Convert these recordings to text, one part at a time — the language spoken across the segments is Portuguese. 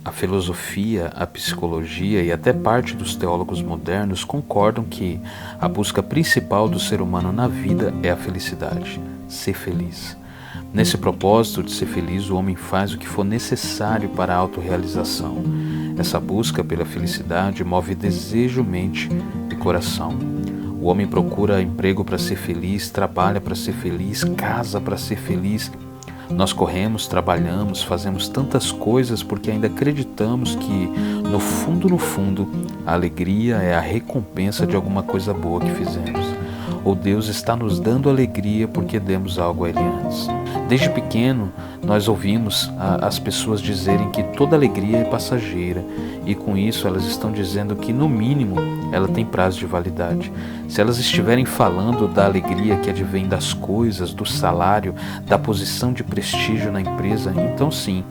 A filosofia, a psicologia e até parte dos teólogos modernos concordam que a busca principal do ser humano na vida é a felicidade, ser feliz. Nesse propósito de ser feliz, o homem faz o que for necessário para a autorrealização. Essa busca pela felicidade move desejo, mente e coração. O homem procura emprego para ser feliz, trabalha para ser feliz, casa para ser feliz. Nós corremos, trabalhamos, fazemos tantas coisas porque ainda acreditamos que, no fundo, a alegria é a recompensa de alguma coisa boa que fizemos. Ou Deus está nos dando alegria porque demos algo a Ele antes. Desde pequeno, nós ouvimos as pessoas dizerem que toda alegria é passageira e com isso elas estão dizendo que, no mínimo, ela tem prazo de validade. Se elas estiverem falando da alegria que advém das coisas, do salário, da posição de prestígio na empresa, então sim,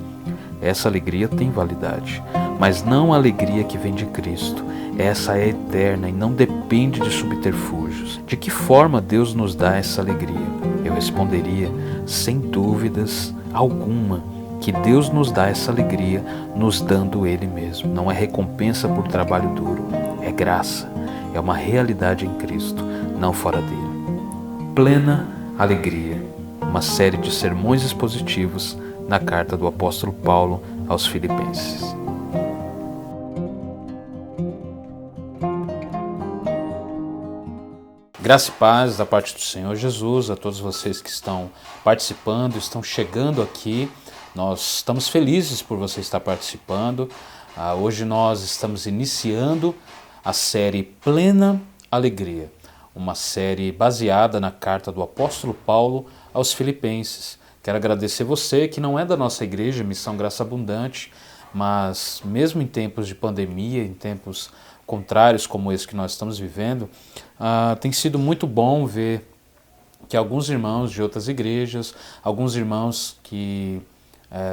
essa alegria tem validade, mas não a alegria que vem de Cristo. Essa é eterna e não depende de subterfúgios. De que forma Deus nos dá essa alegria? Eu responderia, sem dúvidas alguma, que Deus nos dá essa alegria nos dando Ele mesmo. Não é recompensa por trabalho duro, é graça, é uma realidade em Cristo, não fora dele. Plena alegria, uma série de sermões expositivos na carta do apóstolo Paulo aos Filipenses. Graça e paz da parte do Senhor Jesus a todos vocês que estão participando, estão chegando aqui. Nós estamos felizes por você estar participando. Hoje nós estamos iniciando a série Plena Alegria, uma série baseada na carta do apóstolo Paulo aos Filipenses. Quero agradecer você que não é da nossa igreja, Missão Graça Abundante, mas mesmo em tempos de pandemia, em tempos contrários como esse que nós estamos vivendo, tem sido muito bom ver que alguns irmãos de outras igrejas, alguns irmãos que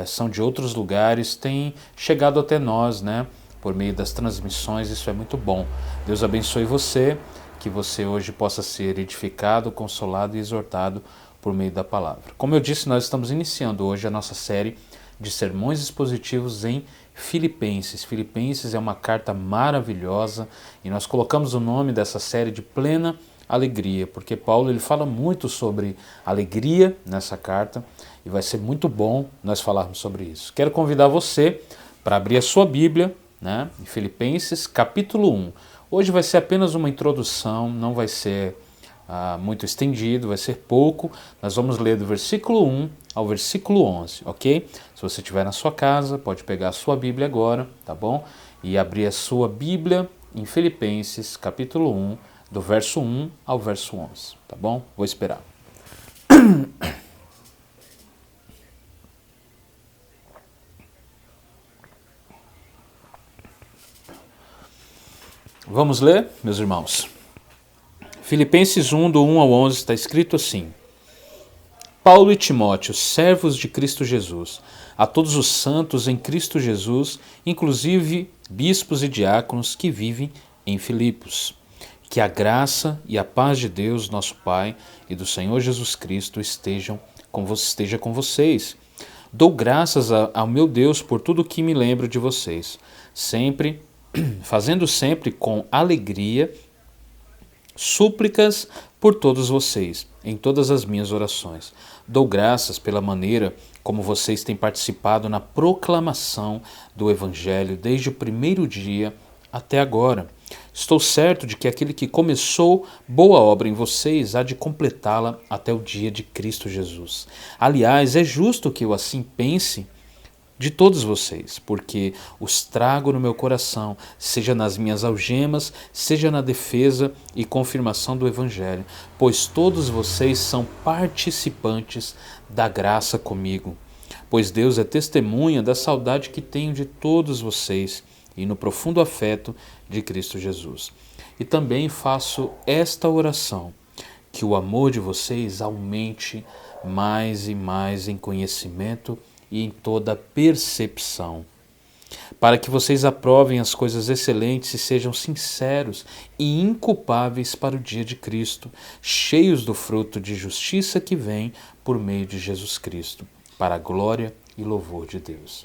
são de outros lugares, têm chegado até nós, né, por meio das transmissões. Isso é muito bom. Deus abençoe você, que você hoje possa ser edificado, consolado e exortado por meio da palavra. Como eu disse, nós estamos iniciando hoje a nossa série de sermões expositivos em Filipenses. Filipenses é uma carta maravilhosa e nós colocamos o nome dessa série de Plena Alegria, porque Paulo ele fala muito sobre alegria nessa carta e vai ser muito bom nós falarmos sobre isso. Quero convidar você para abrir a sua Bíblia, né, em Filipenses capítulo 1. Hoje vai ser apenas uma introdução, não vai ser muito estendido, vai ser pouco. Nós vamos ler do versículo 1 ao versículo 11, ok? Se você estiver na sua casa, pode pegar a sua Bíblia agora, tá bom? E abrir a sua Bíblia em Filipenses, capítulo 1, do verso 1 ao verso 11, tá bom? Vou esperar. Vamos ler, meus irmãos? Filipenses 1, do 1 ao 11, está escrito assim: Paulo e Timóteo, servos de Cristo Jesus, a todos os santos em Cristo Jesus, inclusive bispos e diáconos que vivem em Filipos. Que a graça e a paz de Deus, nosso Pai, e do Senhor Jesus Cristo esteja com vocês. Dou graças ao meu Deus por tudo que me lembro de vocês, fazendo sempre com alegria súplicas por todos vocês, em todas as minhas orações. Dou graças pela maneira como vocês têm participado na proclamação do Evangelho desde o primeiro dia até agora. Estou certo de que aquele que começou boa obra em vocês há de completá-la até o dia de Cristo Jesus. Aliás, é justo que eu assim pense de todos vocês, porque os trago no meu coração, seja nas minhas algemas, seja na defesa e confirmação do Evangelho, pois todos vocês são participantes da graça comigo. Pois Deus é testemunha da saudade que tenho de todos vocês e no profundo afeto de Cristo Jesus. E também faço esta oração, que o amor de vocês aumente mais e mais em conhecimento e em toda percepção, para que vocês aprovem as coisas excelentes e sejam sinceros e inculpáveis para o dia de Cristo, cheios do fruto de justiça que vem por meio de Jesus Cristo, para a glória e louvor de Deus.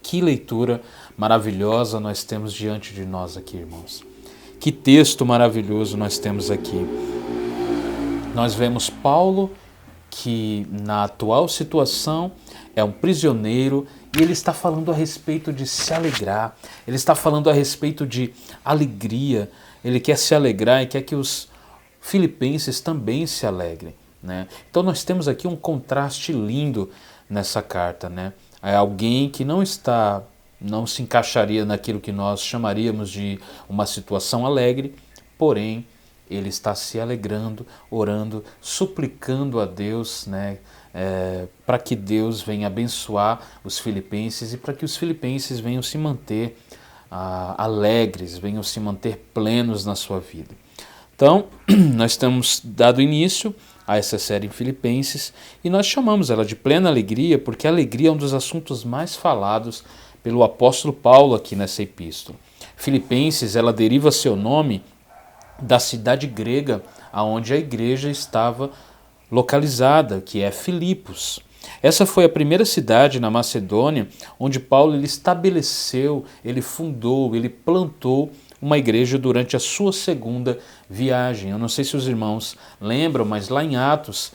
Que leitura maravilhosa nós temos diante de nós aqui, irmãos. Que texto maravilhoso nós temos aqui. Nós vemos Paulo, que na atual situação é um prisioneiro, e ele está falando a respeito de se alegrar, ele está falando a respeito de alegria, ele quer se alegrar e quer que os filipenses também se alegrem, né? Então nós temos aqui um contraste lindo nessa carta, né? É alguém que não se encaixaria naquilo que nós chamaríamos de uma situação alegre, porém ele está se alegrando, orando, suplicando a Deus, né, para que Deus venha abençoar os filipenses e para que os filipenses venham se manter alegres, venham se manter plenos na sua vida. Então, nós temos dado início a essa série em Filipenses e nós chamamos ela de plena alegria porque a alegria é um dos assuntos mais falados pelo apóstolo Paulo aqui nessa epístola. Filipenses, ela deriva seu nome da cidade grega aonde a igreja estava localizada, que é Filipos. Essa foi a primeira cidade na Macedônia onde Paulo ele estabeleceu, ele fundou, ele plantou uma igreja durante a sua segunda viagem. Eu não sei se os irmãos lembram, mas lá em Atos,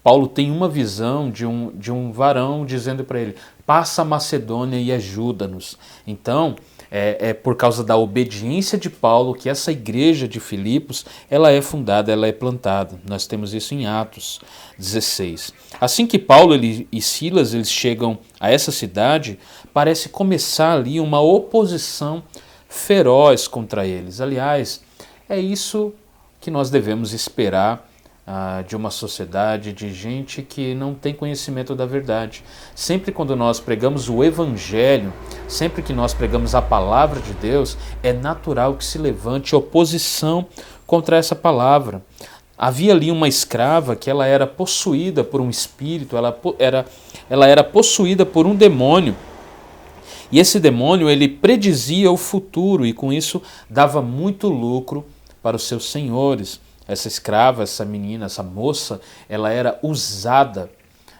Paulo tem uma visão de um varão dizendo para ele: passa a Macedônia e ajuda-nos. Então, é por causa da obediência de Paulo que essa igreja de Filipos ela é fundada, ela é plantada. Nós temos isso em Atos 16. Assim que Paulo e Silas eles chegam a essa cidade, parece começar ali uma oposição feroz contra eles. Aliás, é isso que nós devemos esperar de uma sociedade de gente que não tem conhecimento da verdade. Sempre quando nós pregamos o Evangelho, sempre que nós pregamos a palavra de Deus, é natural que se levante oposição contra essa palavra. Havia ali uma escrava que ela era possuída por um espírito, ela era possuída por um demônio. E esse demônio ele predizia o futuro e com isso dava muito lucro para os seus senhores. Essa escrava, essa menina, essa moça, ela era usada,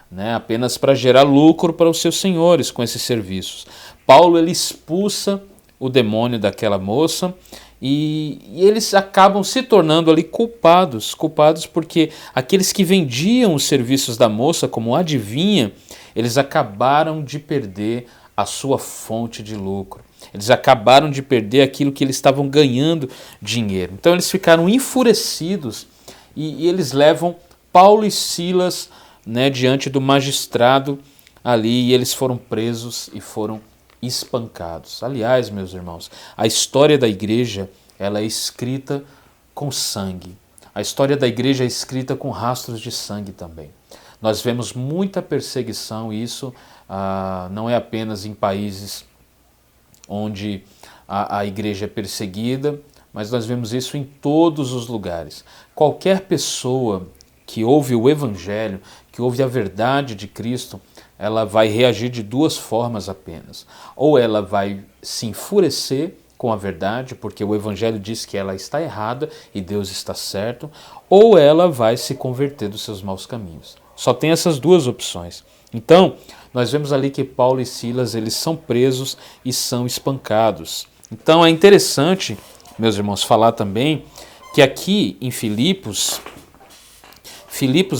né, apenas para gerar lucro para os seus senhores com esses serviços. Paulo ele expulsa o demônio daquela moça e eles acabam se tornando ali culpados porque aqueles que vendiam os serviços da moça como adivinha, eles acabaram de perder a sua fonte de lucro. Eles acabaram de perder aquilo que eles estavam ganhando dinheiro. Então eles ficaram enfurecidos e eles levam Paulo e Silas, né, diante do magistrado ali e eles foram presos e foram espancados. Aliás, meus irmãos, a história da igreja ela é escrita com sangue. A história da igreja é escrita com rastros de sangue também. Nós vemos muita perseguição e isso não é apenas em países onde a igreja é perseguida, mas nós vemos isso em todos os lugares. Qualquer pessoa que ouve o Evangelho, que ouve a verdade de Cristo, ela vai reagir de duas formas apenas. Ou ela vai se enfurecer com a verdade, porque o Evangelho diz que ela está errada e Deus está certo, ou ela vai se converter dos seus maus caminhos. Só tem essas duas opções. Então, nós vemos ali que Paulo e Silas eles são presos e são espancados. Então é interessante, meus irmãos, falar também que aqui em Filipos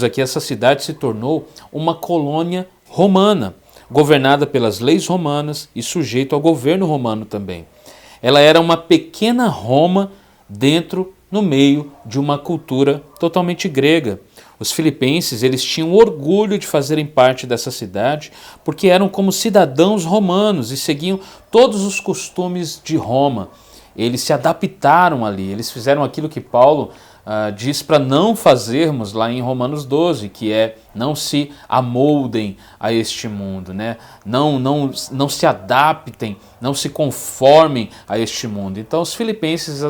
aqui essa cidade se tornou uma colônia romana, governada pelas leis romanas e sujeito ao governo romano também. Ela era uma pequena Roma no meio de uma cultura totalmente grega. Os filipenses eles tinham orgulho de fazerem parte dessa cidade porque eram como cidadãos romanos e seguiam todos os costumes de Roma. Eles se adaptaram ali, eles fizeram aquilo que Paulo diz para não fazermos lá em Romanos 12, que é não se amoldem a este mundo, né? Não se adaptem, não se conformem a este mundo. Então os filipenses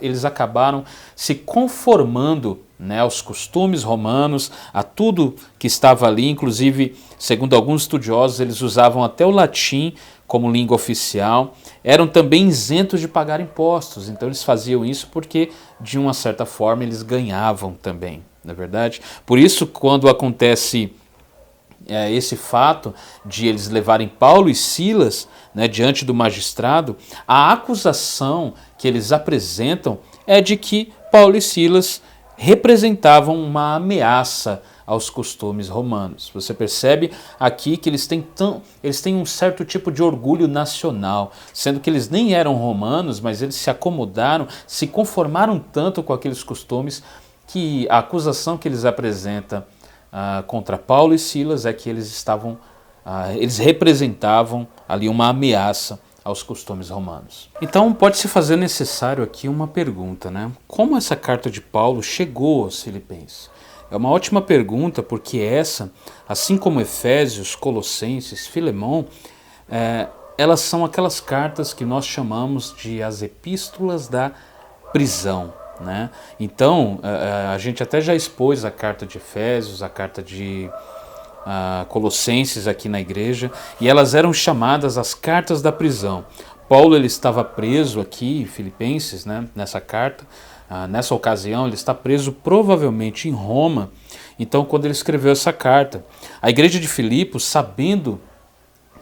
eles acabaram se conformando, né, aos costumes romanos, a tudo que estava ali, inclusive, segundo alguns estudiosos, eles usavam até o latim como língua oficial, eram também isentos de pagar impostos, então eles faziam isso porque, de uma certa forma, eles ganhavam também, não é verdade? Por isso, quando acontece esse fato de eles levarem Paulo e Silas, né, diante do magistrado, a acusação que eles apresentam é de que Paulo e Silas representavam uma ameaça aos costumes romanos. Você percebe aqui que eles têm um certo tipo de orgulho nacional, sendo que eles nem eram romanos, mas eles se acomodaram, se conformaram tanto com aqueles costumes que a acusação que eles apresentam contra Paulo e Silas é que eles representavam ali uma ameaça aos costumes romanos. Então pode-se fazer necessário aqui uma pergunta, né? Como essa carta de Paulo chegou aos Filipenses? É uma ótima pergunta, porque essa, assim como Efésios, Colossenses, Filemão, elas são aquelas cartas que nós chamamos de as epístolas da prisão, né? Então, a gente até já expôs a carta de Efésios, a carta de Colossenses aqui na igreja, e elas eram chamadas as cartas da prisão. Paulo ele estava preso aqui em Filipenses, né, nessa carta. Nessa ocasião ele está preso provavelmente em Roma. Então, quando ele escreveu essa carta, a igreja de Filipos, sabendo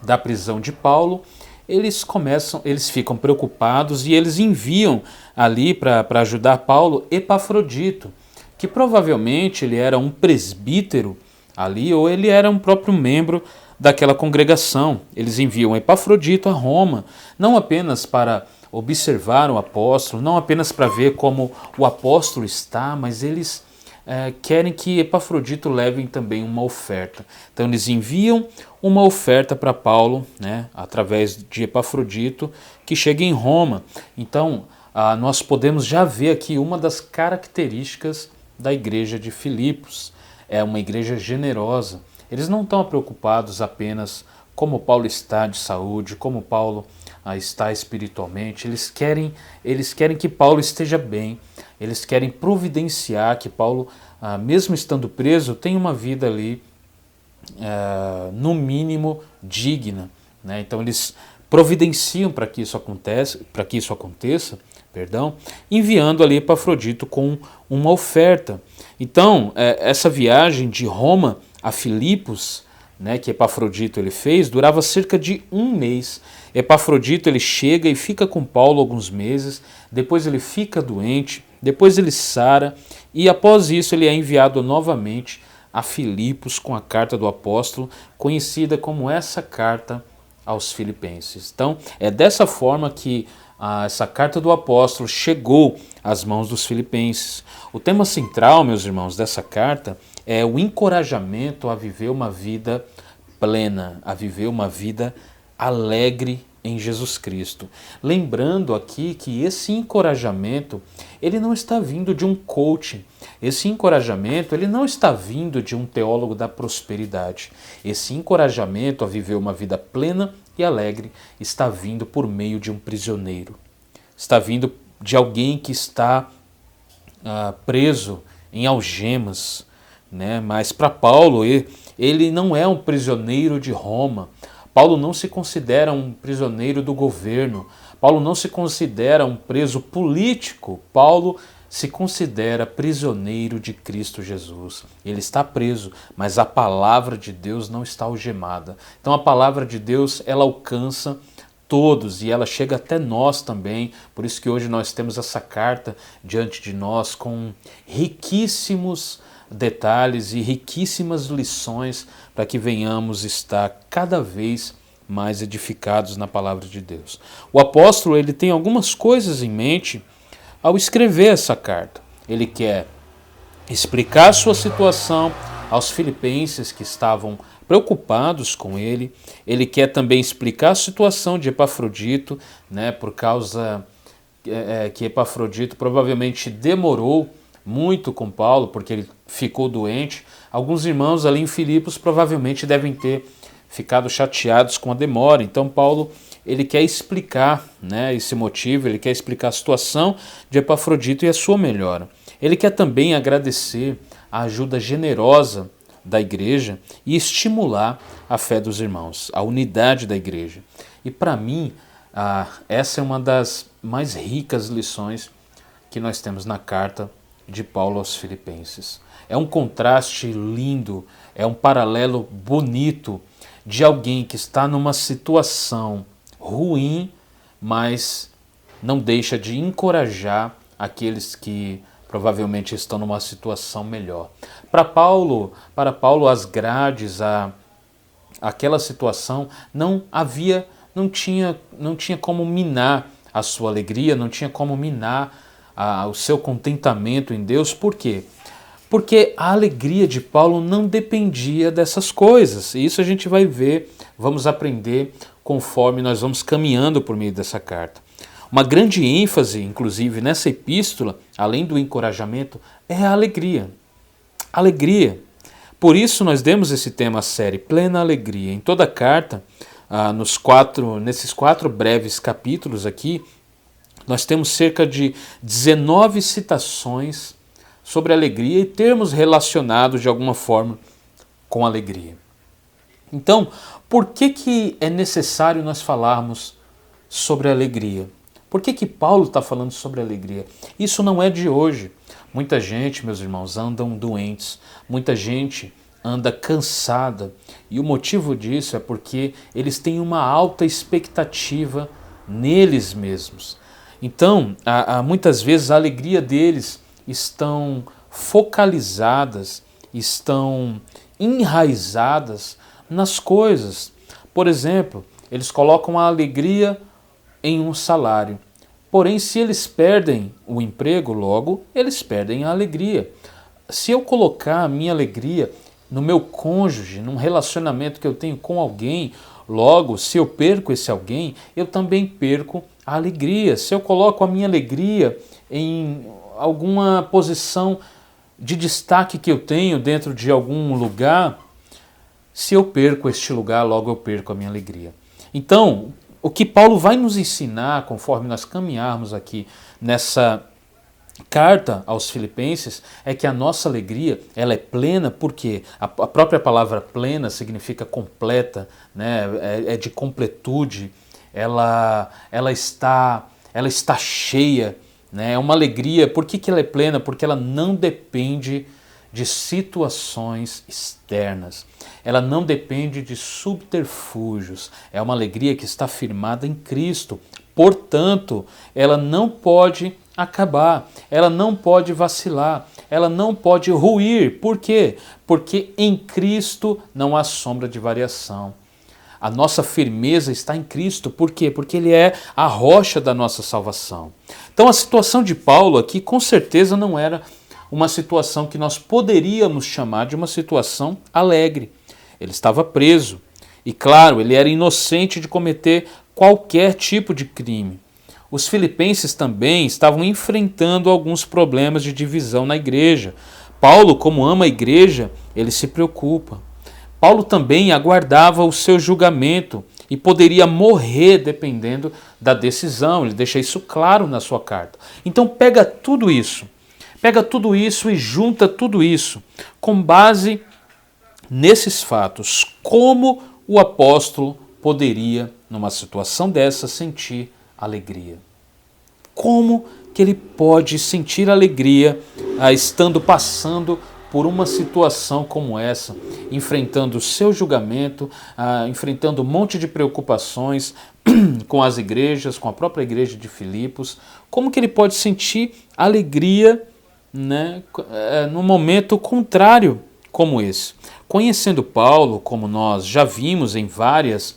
da prisão de Paulo, eles ficam preocupados e eles enviam ali para ajudar Paulo Epafrodito, que provavelmente ele era um presbítero ali, ou ele era um próprio membro daquela congregação. Eles enviam Epafrodito a Roma, não apenas para observar o apóstolo, não apenas para ver como o apóstolo está, mas eles querem que Epafrodito leve também uma oferta. Então eles enviam uma oferta para Paulo, né, através de Epafrodito, que chega em Roma. Então nós podemos já ver aqui uma das características da igreja de Filipos. É uma igreja generosa. Eles não estão preocupados apenas como Paulo está de saúde, como Paulo está espiritualmente. Eles querem que Paulo esteja bem. Eles querem providenciar que Paulo, mesmo estando preso, tenha uma vida ali, no mínimo, digna, né? Então eles providenciam para que isso aconteça, enviando ali Epafrodito com uma oferta. Então, essa viagem de Roma a Filipos, né, que Epafrodito ele fez, durava cerca de um mês. Epafrodito ele chega e fica com Paulo alguns meses, depois ele fica doente, depois ele sara, e após isso ele é enviado novamente a Filipos com a carta do apóstolo, conhecida como essa carta aos Filipenses. Então, é dessa forma que essa carta do apóstolo chegou às mãos dos filipenses. O tema central, meus irmãos, dessa carta é o encorajamento a viver uma vida plena, a viver uma vida alegre em Jesus Cristo. Lembrando aqui que esse encorajamento, ele não está vindo de um coach. Esse encorajamento, ele não está vindo de um teólogo da prosperidade. Esse encorajamento a viver uma vida plena e alegre está vindo por meio de um prisioneiro. Está vindo de alguém que está preso em algemas, né? Mas para Paulo, ele não é um prisioneiro de Roma. Paulo não se considera um prisioneiro do governo. Paulo não se considera um preso político. Paulo se considera prisioneiro de Cristo Jesus. Ele está preso, mas a palavra de Deus não está algemada. Então a palavra de Deus, ela alcança todos e ela chega até nós também. Por isso que hoje nós temos essa carta diante de nós com riquíssimos detalhes e riquíssimas lições para que venhamos estar cada vez mais edificados na palavra de Deus. O apóstolo ele tem algumas coisas em mente ao escrever essa carta. Ele quer explicar a sua situação aos filipenses que estavam preocupados com ele. Ele quer também explicar a situação de Epafrodito, né, por causa que Epafrodito provavelmente demorou muito com Paulo, porque ele ficou doente. Alguns irmãos ali em Filipos provavelmente devem ter ficado chateados com a demora. Então Paulo ele quer explicar, né, esse motivo, ele quer explicar a situação de Epafrodito e a sua melhora. Ele quer também agradecer a ajuda generosa da igreja e estimular a fé dos irmãos, a unidade da igreja. E para mim, essa é uma das mais ricas lições que nós temos na carta de Paulo aos Filipenses. É um contraste lindo, é um paralelo bonito de alguém que está numa situação ruim, mas não deixa de encorajar aqueles que provavelmente estão numa situação melhor. Para Paulo, as grades, aquela situação não tinha como minar a sua alegria, não tinha como minar o seu contentamento em Deus. Por quê? Porque a alegria de Paulo não dependia dessas coisas. E isso a gente vai ver, vamos aprender conforme nós vamos caminhando por meio dessa carta. Uma grande ênfase, inclusive, nessa epístola, além do encorajamento, é a alegria. Alegria. Por isso nós demos esse tema à série, Plena Alegria. Em toda a carta, nesses 4 breves capítulos aqui, nós temos cerca de 19 citações sobre alegria e termos relacionados de alguma forma com alegria. Então, por que é necessário nós falarmos sobre alegria? Por que Paulo está falando sobre alegria? Isso não é de hoje. Muita gente, meus irmãos, andam doentes, muita gente anda cansada, e o motivo disso é porque eles têm uma alta expectativa neles mesmos. Então, muitas vezes a alegria deles estão focalizadas, estão enraizadas nas coisas. Por exemplo, eles colocam a alegria em um salário. Porém, se eles perdem o emprego, logo, eles perdem a alegria. Se eu colocar a minha alegria no meu cônjuge, num relacionamento que eu tenho com alguém, logo, se eu perco esse alguém, eu também perco a alegria. Se eu coloco a minha alegria em alguma posição de destaque que eu tenho dentro de algum lugar, se eu perco este lugar, logo eu perco a minha alegria. Então, o que Paulo vai nos ensinar, conforme nós caminharmos aqui nessa carta aos Filipenses, é que a nossa alegria ela é plena, porque a própria palavra plena significa completa, né? É de completude, ela está cheia, né? É uma alegria. Por que ela é plena? Porque ela não depende de situações externas. Ela não depende de subterfúgios. É uma alegria que está firmada em Cristo. Portanto, ela não pode acabar, ela não pode vacilar, ela não pode ruir. Por quê? Porque em Cristo não há sombra de variação. A nossa firmeza está em Cristo. Por quê? Porque Ele é a rocha da nossa salvação. Então a situação de Paulo aqui com certeza não era uma situação que nós poderíamos chamar de uma situação alegre. Ele estava preso e, claro, ele era inocente de cometer qualquer tipo de crime. Os filipenses também estavam enfrentando alguns problemas de divisão na igreja. Paulo, como ama a igreja, ele se preocupa. Paulo também aguardava o seu julgamento e poderia morrer dependendo da decisão. Ele deixa isso claro na sua carta. Então pega tudo isso e junta tudo isso com base nesses fatos. Como o apóstolo poderia, numa situação dessa, sentir alegria? Como que ele pode sentir alegria estando passando por uma situação como essa, enfrentando o seu julgamento, enfrentando um monte de preocupações com as igrejas, com a própria igreja de Filipos? Como que ele pode sentir alegria, né, num momento contrário como esse? Conhecendo Paulo, como nós já vimos em várias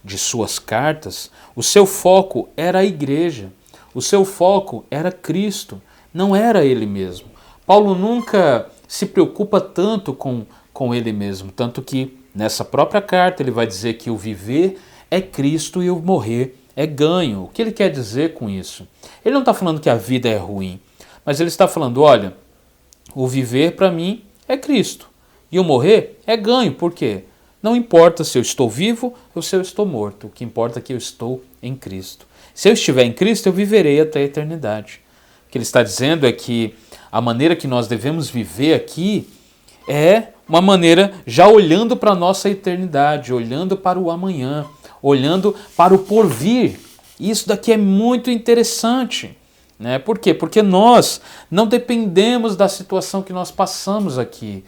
de suas cartas, o seu foco era a igreja, o seu foco era Cristo, não era ele mesmo. Paulo nunca se preocupa tanto com ele mesmo, tanto que nessa própria carta ele vai dizer que o viver é Cristo e o morrer é ganho. O que ele quer dizer com isso? Ele não está falando que a vida é ruim, mas ele está falando, olha, o viver para mim é Cristo e o morrer é ganho. Por quê? Não importa se eu estou vivo ou se eu estou morto, o que importa é que eu estou em Cristo. Se eu estiver em Cristo, eu viverei até a eternidade. O que ele está dizendo é que a maneira que nós devemos viver aqui é uma maneira já olhando para a nossa eternidade, olhando para o amanhã, olhando para o porvir. Isso daqui é muito interessante, né? Por quê? Porque nós não dependemos da situação que nós passamos aqui,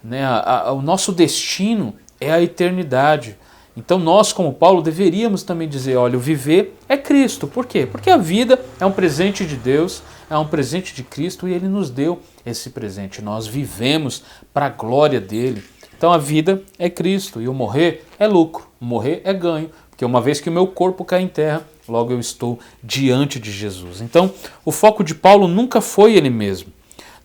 né? O nosso destino é a eternidade. Então nós, como Paulo, deveríamos também dizer, olha, o viver é Cristo. Por quê? Porque a vida é um presente de Deus, é um presente de Cristo e Ele nos deu esse presente. Nós vivemos para a glória dEle. Então a vida é Cristo e o morrer é lucro, o morrer é ganho. Porque uma vez que o meu corpo cai em terra, logo eu estou diante de Jesus. Então o foco de Paulo nunca foi ele mesmo.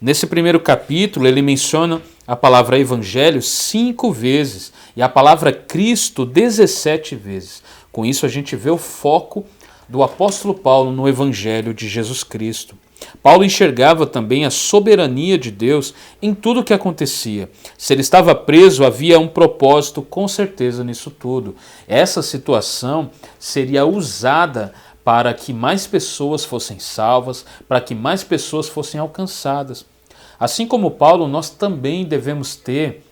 Nesse primeiro capítulo ele menciona a palavra evangelho 5 vezes e a palavra Cristo 17 vezes. Com isso a gente vê o foco do apóstolo Paulo no evangelho de Jesus Cristo. Paulo enxergava também a soberania de Deus em tudo o que acontecia. Se ele estava preso, havia um propósito com certeza nisso tudo. Essa situação seria usada para que mais pessoas fossem salvas, para que mais pessoas fossem alcançadas. Assim como Paulo, nós também devemos ter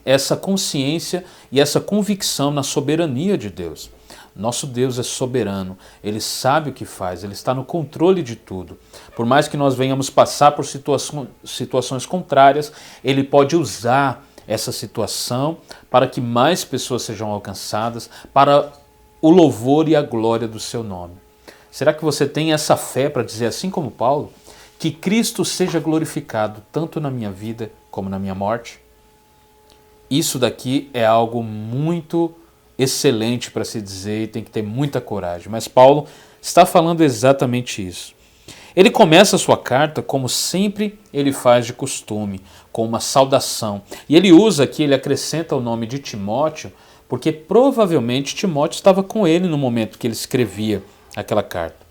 essa consciência e essa convicção na soberania de Deus. Nosso Deus é soberano, Ele sabe o que faz, Ele está no controle de tudo. Por mais que nós venhamos passar por situações contrárias, Ele pode usar essa situação para que mais pessoas sejam alcançadas, para o louvor e a glória do seu nome. Será que você tem essa fé para dizer, assim como Paulo, que Cristo seja glorificado tanto na minha vida como na minha morte? Isso daqui é algo muito excelente para se dizer e tem que ter muita coragem. Mas Paulo está falando exatamente isso. Ele começa a sua carta como sempre ele faz de costume, com uma saudação. E ele usa aqui, ele acrescenta o nome de Timóteo, porque provavelmente Timóteo estava com ele no momento que ele escrevia aquela carta.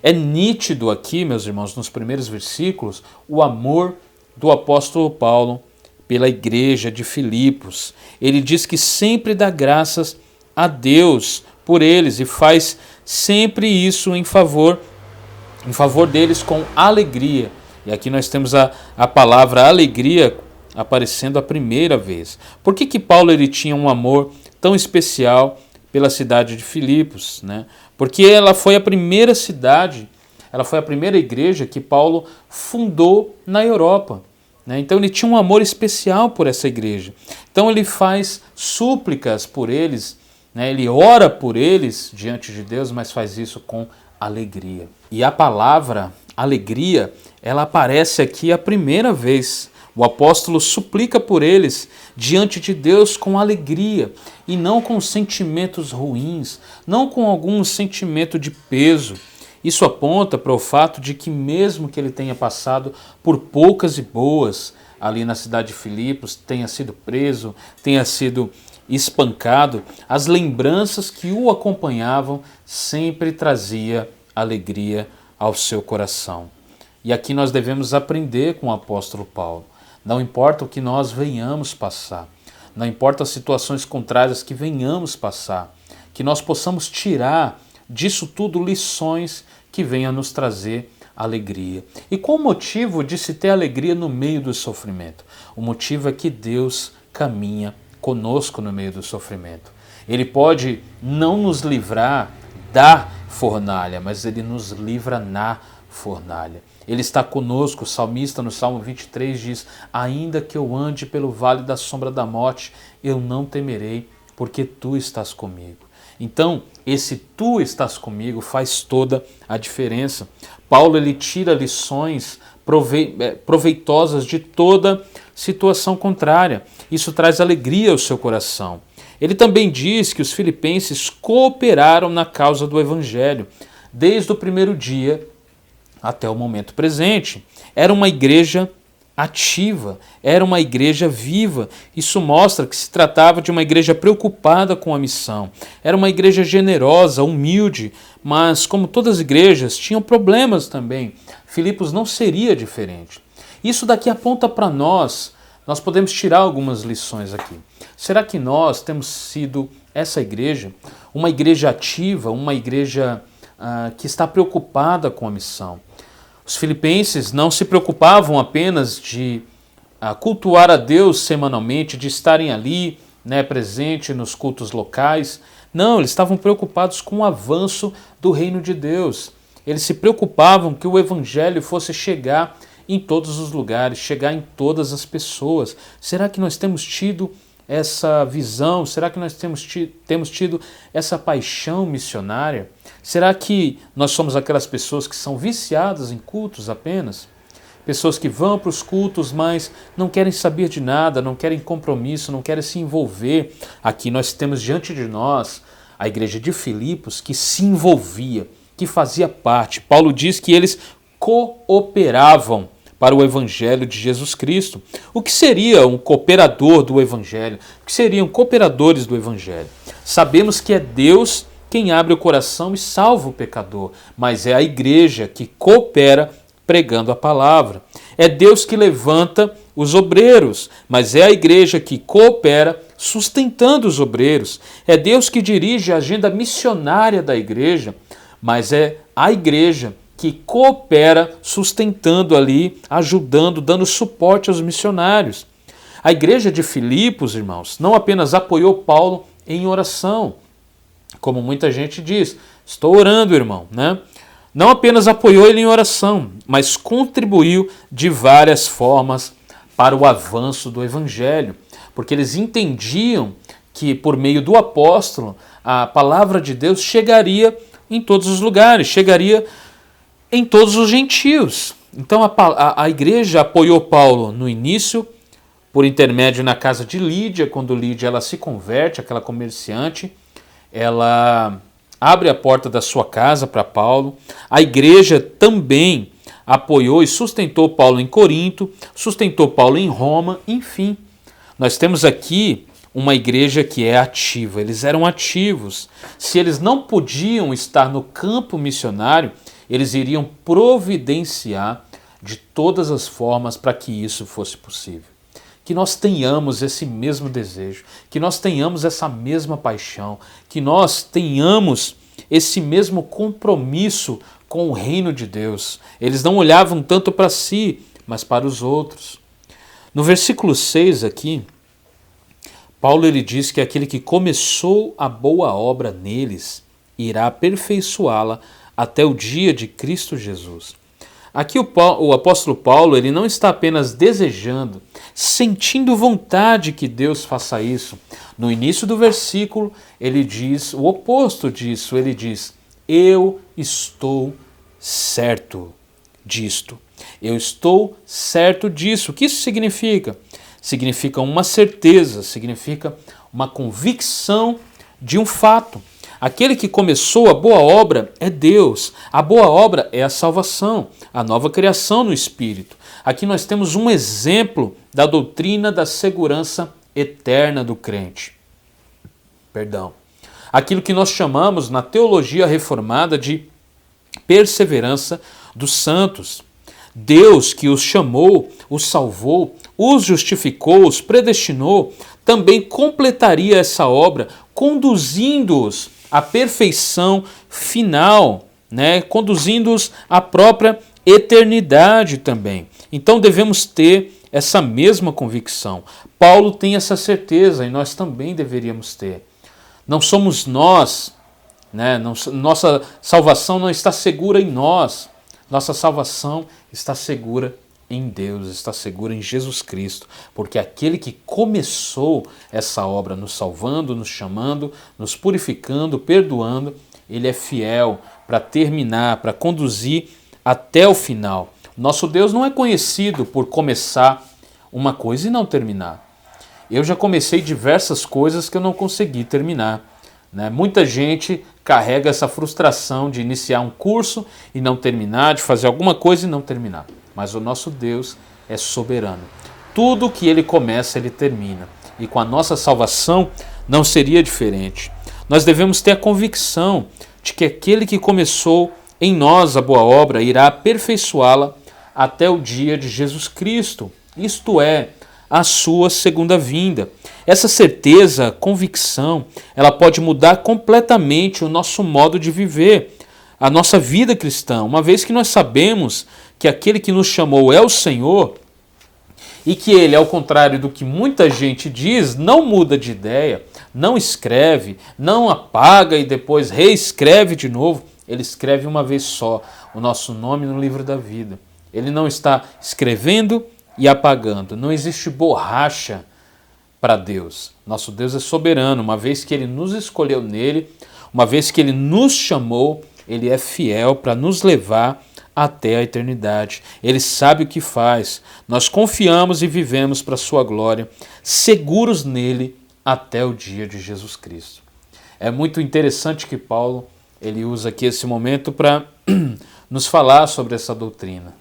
É nítido aqui, meus irmãos, nos primeiros versículos, o amor do apóstolo Paulo pela igreja de Filipos. Ele diz que sempre dá graças a Deus por eles e faz sempre isso em favor deles com alegria. E aqui nós temos a palavra alegria aparecendo a primeira vez. Por que Paulo ele tinha um amor tão especial pela cidade de Filipos, né? Porque ela foi a primeira cidade, ela foi a primeira igreja que Paulo fundou na Europa. Então ele tinha um amor especial por essa igreja. Então ele faz súplicas por eles, ele ora por eles diante de Deus, mas faz isso com alegria. E a palavra alegria, ela aparece aqui a primeira vez. O apóstolo suplica por eles diante de Deus com alegria e não com sentimentos ruins, não com algum sentimento de peso. Isso aponta para o fato de que mesmo que ele tenha passado por poucas e boas ali na cidade de Filipos, tenha sido preso, tenha sido espancado, as lembranças que o acompanhavam sempre trazia alegria ao seu coração. E aqui nós devemos aprender com o apóstolo Paulo. Não importa o que nós venhamos passar, não importa as situações contrárias que venhamos passar, que nós possamos tirar disso tudo lições que venham a nos trazer alegria. E qual o motivo de se ter alegria no meio do sofrimento? O motivo é que Deus caminha conosco no meio do sofrimento. Ele pode não nos livrar da fornalha, mas Ele nos livra na fornalha. Ele está conosco. O salmista no Salmo 23 diz: ainda que eu ande pelo vale da sombra da morte, eu não temerei, porque Tu estás comigo. Então, esse Tu estás comigo faz toda a diferença. Paulo ele tira lições proveitosas de toda situação contrária. Isso traz alegria ao seu coração. Ele também diz que os filipenses cooperaram na causa do evangelho, desde o primeiro dia até o momento presente. Era uma igreja ativa, era uma igreja viva. Isso mostra que se tratava de uma igreja preocupada com a missão. Era uma igreja generosa, humilde, mas como todas as igrejas, tinham problemas também. Filipos não seria diferente. Isso daqui aponta para nós podemos tirar algumas lições aqui. Será que nós temos sido essa igreja, uma igreja ativa, uma igreja que está preocupada com a missão? Os filipenses não se preocupavam apenas de cultuar a Deus semanalmente, de estarem ali, presente nos cultos locais. Não, eles estavam preocupados com o avanço do reino de Deus. eles se preocupavam que o evangelho fosse chegar em todos os lugares, chegar em todas as pessoas. Será que nós temos tido essa visão? Será que nós temos tido essa paixão missionária? Será que nós somos aquelas pessoas que são viciadas em cultos apenas? Pessoas que vão para os cultos, mas não querem saber de nada, não querem compromisso, não querem se envolver. Aqui nós temos diante de nós a igreja de Filipos que se envolvia, que fazia parte. Paulo diz que eles cooperavam para o evangelho de Jesus Cristo. O que seria um cooperador do evangelho? O que seriam cooperadores do evangelho? Sabemos que é Deus quem abre o coração e salva o pecador, mas é a igreja que coopera pregando a palavra. É Deus que levanta os obreiros, mas é a igreja que coopera sustentando os obreiros. É Deus que dirige a agenda missionária da igreja, mas é a igreja que coopera sustentando ali, ajudando, dando suporte aos missionários. A igreja de Filipos, irmãos, não apenas apoiou Paulo em oração, como muita gente diz, estou orando, irmão, né? Não apenas apoiou ele em oração, mas contribuiu de várias formas para o avanço do evangelho, porque eles entendiam que por meio do apóstolo a palavra de Deus chegaria em todos os lugares, chegaria em todos os gentios. Então a igreja apoiou Paulo no início, por intermédio na casa de Lídia, quando Lídia ela se converte, aquela comerciante, ela abre a porta da sua casa para Paulo. A igreja também apoiou e sustentou Paulo em Corinto, sustentou Paulo em Roma, enfim. Nós temos aqui uma igreja que é ativa, eles eram ativos. Se eles não podiam estar no campo missionário, eles iriam providenciar de todas as formas para que isso fosse possível. Que nós tenhamos esse mesmo desejo, que nós tenhamos essa mesma paixão, que nós tenhamos esse mesmo compromisso com o reino de Deus. Eles não olhavam tanto para si, mas para os outros. No versículo 6 aqui, Paulo ele diz que aquele que começou a boa obra neles irá aperfeiçoá-la até o dia de Cristo Jesus. Aqui o apóstolo Paulo ele não está apenas desejando, sentindo vontade que Deus faça isso. No início do versículo ele diz o oposto disso, ele diz: eu estou certo disto. Eu estou certo disso. O que isso significa? Significa uma certeza, significa uma convicção de um fato. Aquele que começou a boa obra é Deus. A boa obra é a salvação, a nova criação no Espírito. Aqui nós temos um exemplo da doutrina da segurança eterna do crente. Aquilo que nós chamamos na teologia reformada de perseverança dos santos. Deus que os chamou, os salvou, os justificou, os predestinou, também completaria essa obra, conduzindo-os à perfeição final, né? Conduzindo-os à própria eternidade também. Então devemos ter essa mesma convicção. Paulo tem essa certeza e nós também deveríamos ter. Não somos nós, né? Nossa salvação não está segura em nós. Nossa salvação está segura em Deus, está segura em Jesus Cristo, porque aquele que começou essa obra nos salvando, nos chamando, nos purificando, perdoando, ele é fiel para terminar, para conduzir até o final. Nosso Deus não é conhecido por começar uma coisa e não terminar. Eu já comecei diversas coisas que eu não consegui terminar, né? Muita gente carrega essa frustração de iniciar um curso e não terminar, de fazer alguma coisa e não terminar. Mas o nosso Deus é soberano. Tudo que ele começa, ele termina. E com a nossa salvação não seria diferente. Nós devemos ter a convicção de que aquele que começou em nós a boa obra irá aperfeiçoá-la até o dia de Jesus Cristo, isto é, a sua segunda vinda. Essa certeza, convicção, ela pode mudar completamente o nosso modo de viver, a nossa vida cristã, uma vez que nós sabemos que aquele que nos chamou é o Senhor e que ele, ao contrário do que muita gente diz, não muda de ideia, não escreve, não apaga e depois reescreve de novo. ele escreve uma vez só o nosso nome no livro da vida. Ele não está escrevendo e apagando. Não existe borracha para Deus. Nosso Deus é soberano. Uma vez que Ele nos escolheu nele, uma vez que Ele nos chamou, Ele é fiel para nos levar até a eternidade. Ele sabe o que faz. Nós confiamos e vivemos para a sua glória, seguros nele até o dia de Jesus Cristo. É muito interessante que Paulo ele usa aqui esse momento para nos falar sobre essa doutrina.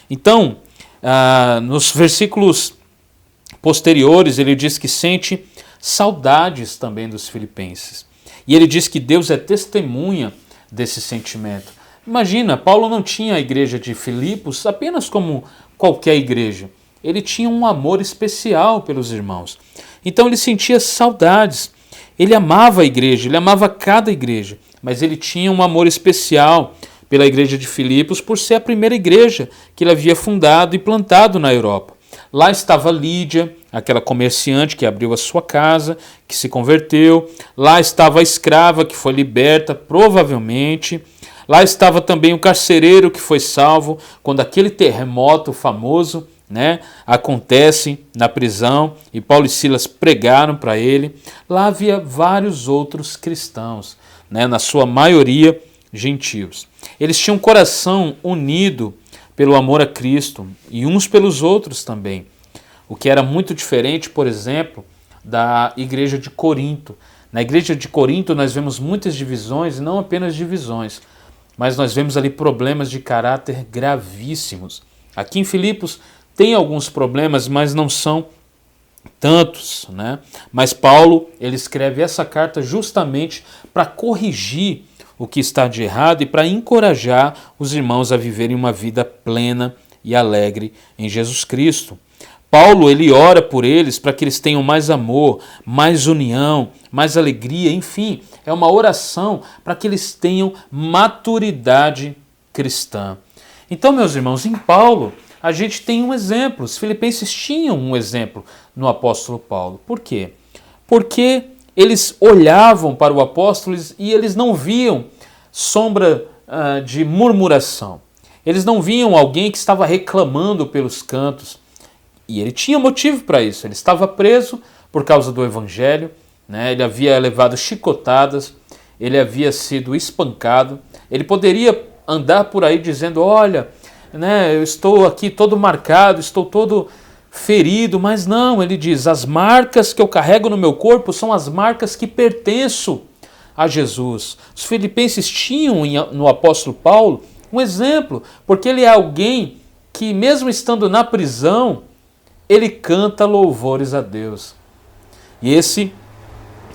Então, nos versículos posteriores, ele diz que sente saudades também dos filipenses. E ele diz que Deus é testemunha desse sentimento. Imagina, Paulo não tinha a igreja de Filipos apenas como qualquer igreja. Ele tinha um amor especial pelos irmãos. Então ele sentia saudades. Ele amava a igreja, ele amava cada igreja. Mas ele tinha um amor especial pela igreja de Filipos por ser a primeira igreja que ele havia fundado e plantado na Europa. Lá estava Lídia, aquela comerciante que abriu a sua casa, que se converteu. Lá estava a escrava que foi liberta, provavelmente. Lá estava também o carcereiro que foi salvo quando aquele terremoto famoso acontece na prisão e Paulo e Silas pregaram para ele. Lá havia vários outros cristãos, na sua maioria gentios. Eles tinham um coração unido pelo amor a Cristo e uns pelos outros também. O que era muito diferente, por exemplo, da igreja de Corinto. Na igreja de Corinto nós vemos muitas divisões, e não apenas divisões, mas nós vemos ali problemas de caráter gravíssimos. Aqui em Filipos tem alguns problemas, mas não são tantos, Mas Paulo, ele escreve essa carta justamente para corrigir o que está de errado e para encorajar os irmãos a viverem uma vida plena e alegre em Jesus Cristo. Paulo, ele ora por eles para que eles tenham mais amor, mais união, mais alegria, enfim, é uma oração para que eles tenham maturidade cristã. Então, meus irmãos, em Paulo, a gente tem um exemplo. Os filipenses tinham um exemplo no apóstolo Paulo. Por quê? Porque eles olhavam para o apóstolo e eles não viam sombra de murmuração. Eles não viam alguém que estava reclamando pelos cantos. E ele tinha motivo para isso. Ele estava preso por causa do evangelho, ele havia levado chicotadas, ele havia sido espancado. Ele poderia andar por aí dizendo, olha, eu estou aqui todo marcado, estou todo ferido, mas não, ele diz, as marcas que eu carrego no meu corpo são as marcas que pertenço a Jesus. Os filipenses tinham no apóstolo Paulo um exemplo, porque ele é alguém que mesmo estando na prisão, ele canta louvores a Deus. E esse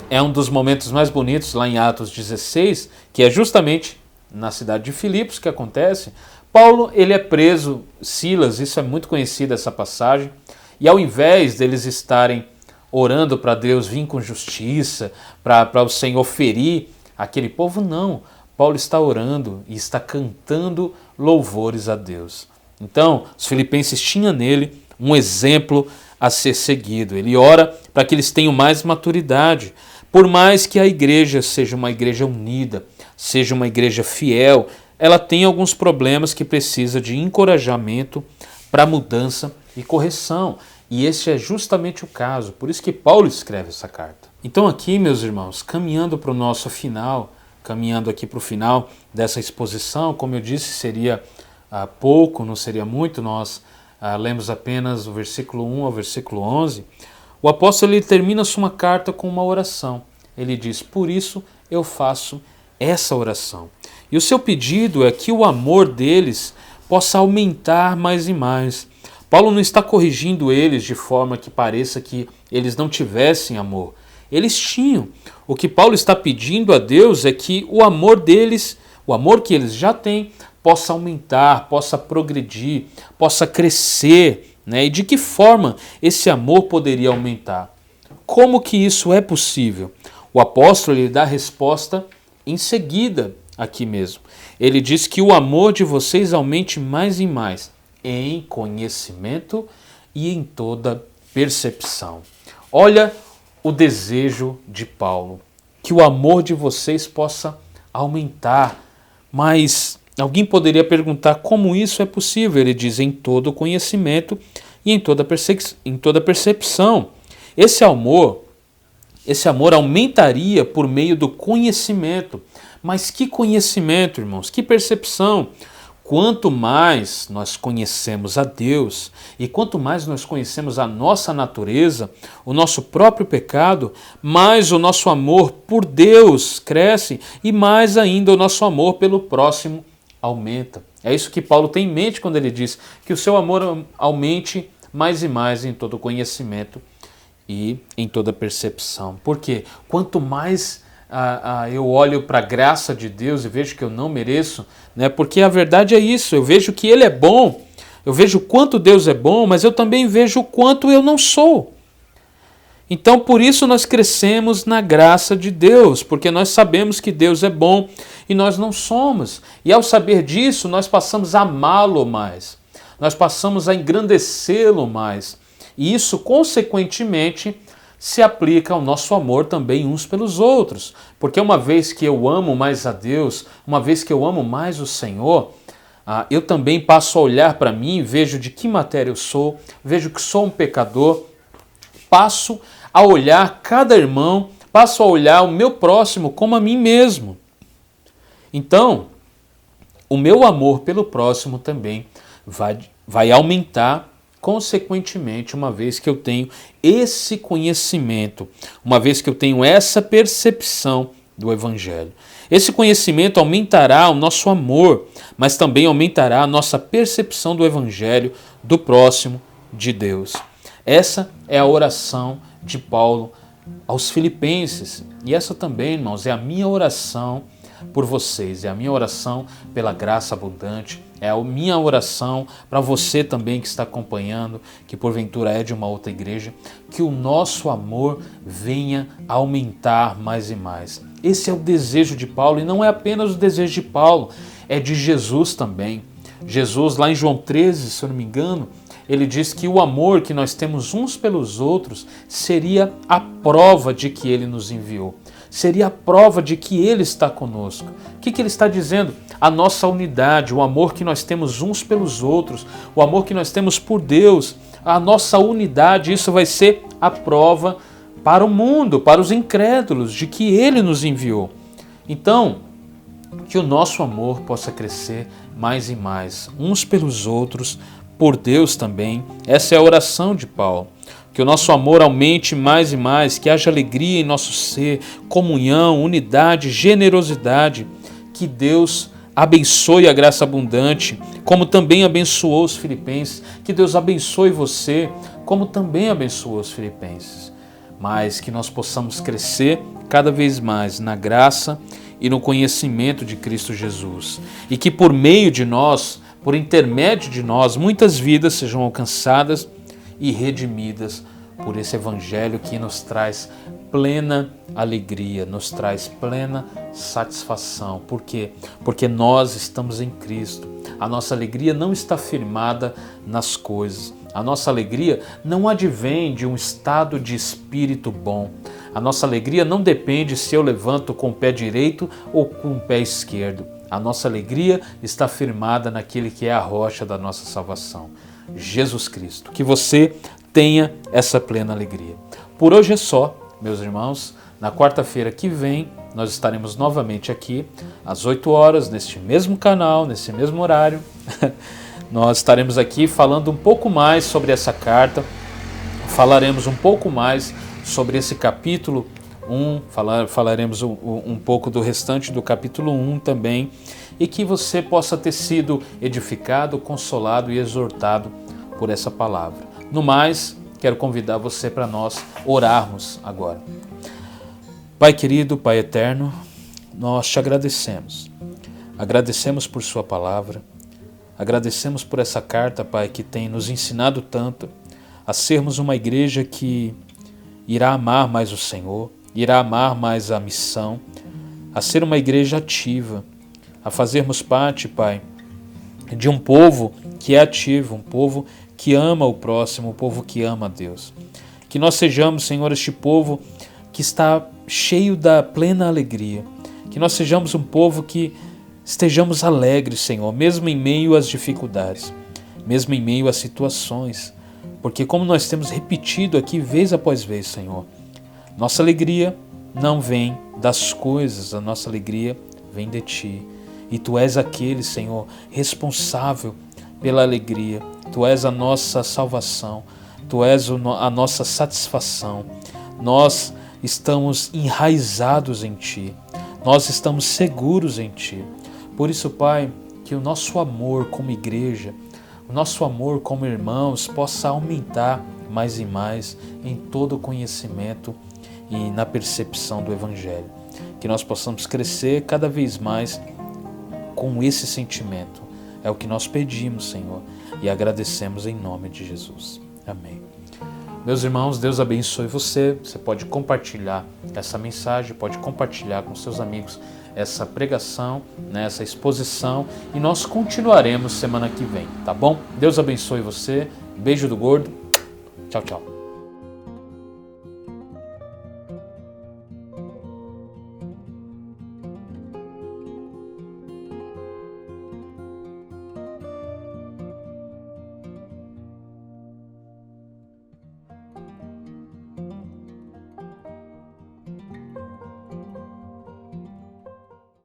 é um dos momentos mais bonitos lá em Atos 16, que é justamente na cidade de Filipos que acontece. Paulo, ele é preso, Silas, isso é muito conhecido essa passagem, e ao invés deles estarem orando para Deus vir com justiça, para o Senhor ferir aquele povo, não. Paulo está orando e está cantando louvores a Deus. Então, os filipenses tinham nele um exemplo a ser seguido. Ele ora para que eles tenham mais maturidade. Por mais que a igreja seja uma igreja unida, seja uma igreja fiel, ela tem alguns problemas que precisa de encorajamento para mudança e correção. E esse é justamente o caso. Por isso que Paulo escreve essa carta. Então aqui, meus irmãos, caminhando para o nosso final, caminhando aqui para o final dessa exposição, como eu disse, seria pouco, não seria muito, nós lemos apenas o versículo 1 ao versículo 11, o apóstolo ele termina sua carta com uma oração. Ele diz, por isso eu faço essa oração. E o seu pedido é que o amor deles possa aumentar mais e mais. Paulo não está corrigindo eles de forma que pareça que eles não tivessem amor. Eles tinham. O que Paulo está pedindo a Deus é que o amor deles, o amor que eles já têm, possa aumentar, possa progredir, possa crescer. E de que forma esse amor poderia aumentar? Como que isso é possível? O apóstolo ele dá a resposta em seguida, aqui mesmo. Ele diz que o amor de vocês aumente mais e mais, em conhecimento e em toda percepção. Olha o desejo de Paulo, que o amor de vocês possa aumentar, Mas alguém poderia perguntar como isso é possível. Ele diz: em todo conhecimento e em toda percepção. Esse amor aumentaria por meio do conhecimento. Mas que conhecimento, irmãos? Que percepção? Quanto mais nós conhecemos a Deus e quanto mais nós conhecemos a nossa natureza, o nosso próprio pecado, mais o nosso amor por Deus cresce e mais ainda o nosso amor pelo próximo aumenta. É isso que Paulo tem em mente quando ele diz que o seu amor aumente mais e mais em todo conhecimento e em toda percepção. Por quê? Quanto mais eu olho para a graça de Deus e vejo que eu não mereço, né? Porque a verdade é isso, eu vejo que Ele é bom, eu vejo o quanto Deus é bom, mas eu também vejo o quanto eu não sou. Então por isso nós crescemos na graça de Deus, porque nós sabemos que Deus é bom e nós não somos. E ao saber disso, nós passamos a amá-lo mais, nós passamos a engrandecê-lo mais. E isso, consequentemente, se aplica ao nosso amor também uns pelos outros. Porque uma vez que eu amo mais a Deus, uma vez que eu amo mais o Senhor, eu também passo a olhar para mim, vejo de que matéria eu sou, vejo que sou um pecador, passo a olhar cada irmão, passo a olhar o meu próximo como a mim mesmo. Então, o meu amor pelo próximo também vai aumentar consequentemente, uma vez que eu tenho esse conhecimento, uma vez que eu tenho essa percepção do Evangelho. Esse conhecimento aumentará o nosso amor, mas também aumentará a nossa percepção do Evangelho, do próximo, de Deus. Essa é a oração de Paulo aos Filipenses. E essa também, irmãos, é a minha oração por vocês, é a minha oração pela graça abundante, é a minha oração para você também que está acompanhando, que porventura é de uma outra igreja, que o nosso amor venha a aumentar mais e mais. Esse é o desejo de Paulo, e não é apenas o desejo de Paulo, é de Jesus também. Jesus, lá em João 13, se eu não me engano, ele diz que o amor que nós temos uns pelos outros seria a prova de que ele nos enviou. Seria a prova de que Ele está conosco. O que Ele está dizendo? A nossa unidade, o amor que nós temos uns pelos outros, o amor que nós temos por Deus, a nossa unidade, isso vai ser a prova para o mundo, para os incrédulos, de que Ele nos enviou. Então, que o nosso amor possa crescer mais e mais, uns pelos outros, por Deus também. Essa é a oração de Paulo. Que o nosso amor aumente mais e mais, que haja alegria em nosso ser, comunhão, unidade, generosidade. Que Deus abençoe a graça abundante, como também abençoou os filipenses. Que Deus abençoe você, como também abençoou os filipenses. Mas que nós possamos crescer cada vez mais na graça e no conhecimento de Cristo Jesus. E que por meio de nós, por intermédio de nós, muitas vidas sejam alcançadas e redimidas por esse Evangelho que nos traz plena alegria, nos traz plena satisfação. Por quê? Porque nós estamos em Cristo. A nossa alegria não está firmada nas coisas. A nossa alegria não advém de um estado de espírito bom. A nossa alegria não depende se eu levanto com o pé direito ou com o pé esquerdo. A nossa alegria está firmada naquele que é a rocha da nossa salvação, Jesus Cristo. Que você tenha essa plena alegria. Por hoje é só, meus irmãos. Na quarta-feira que vem, nós estaremos novamente aqui, às 8 horas, neste mesmo canal, nesse mesmo horário. Nós estaremos aqui falando um pouco mais sobre essa carta, falaremos um pouco mais sobre esse capítulo 1, falaremos um pouco do restante do capítulo 1 também, e que você possa ter sido edificado, consolado e exortado por essa palavra. No mais, quero convidar você para nós orarmos agora. Pai querido, Pai eterno, nós te agradecemos. Agradecemos por sua palavra, agradecemos por essa carta, Pai, que tem nos ensinado tanto a sermos uma igreja que irá amar mais o Senhor, irá amar mais a missão, a ser uma igreja ativa, a fazermos parte, Pai, de um povo que é ativo, um povo que ama o próximo, um povo que ama a Deus. Que nós sejamos, Senhor, este povo que está cheio da plena alegria, que nós sejamos um povo que estejamos alegres, Senhor, mesmo em meio às dificuldades, mesmo em meio às situações, porque como nós temos repetido aqui vez após vez, Senhor, nossa alegria não vem das coisas, a nossa alegria vem de Ti. E Tu és aquele, Senhor, responsável pela alegria. Tu és a nossa salvação. Tu és a nossa satisfação. Nós estamos enraizados em Ti. Nós estamos seguros em Ti. Por isso, Pai, que o nosso amor como igreja, o nosso amor como irmãos possa aumentar mais e mais em todo o conhecimento e na percepção do Evangelho. Que nós possamos crescer cada vez mais com esse sentimento. É o que nós pedimos, Senhor, e agradecemos em nome de Jesus. Amém. Meus irmãos, Deus abençoe você. Você pode compartilhar essa mensagem, pode compartilhar com seus amigos essa pregação, essa exposição, e nós continuaremos semana que vem, tá bom? Deus abençoe você. Beijo do gordo. Tchau, tchau.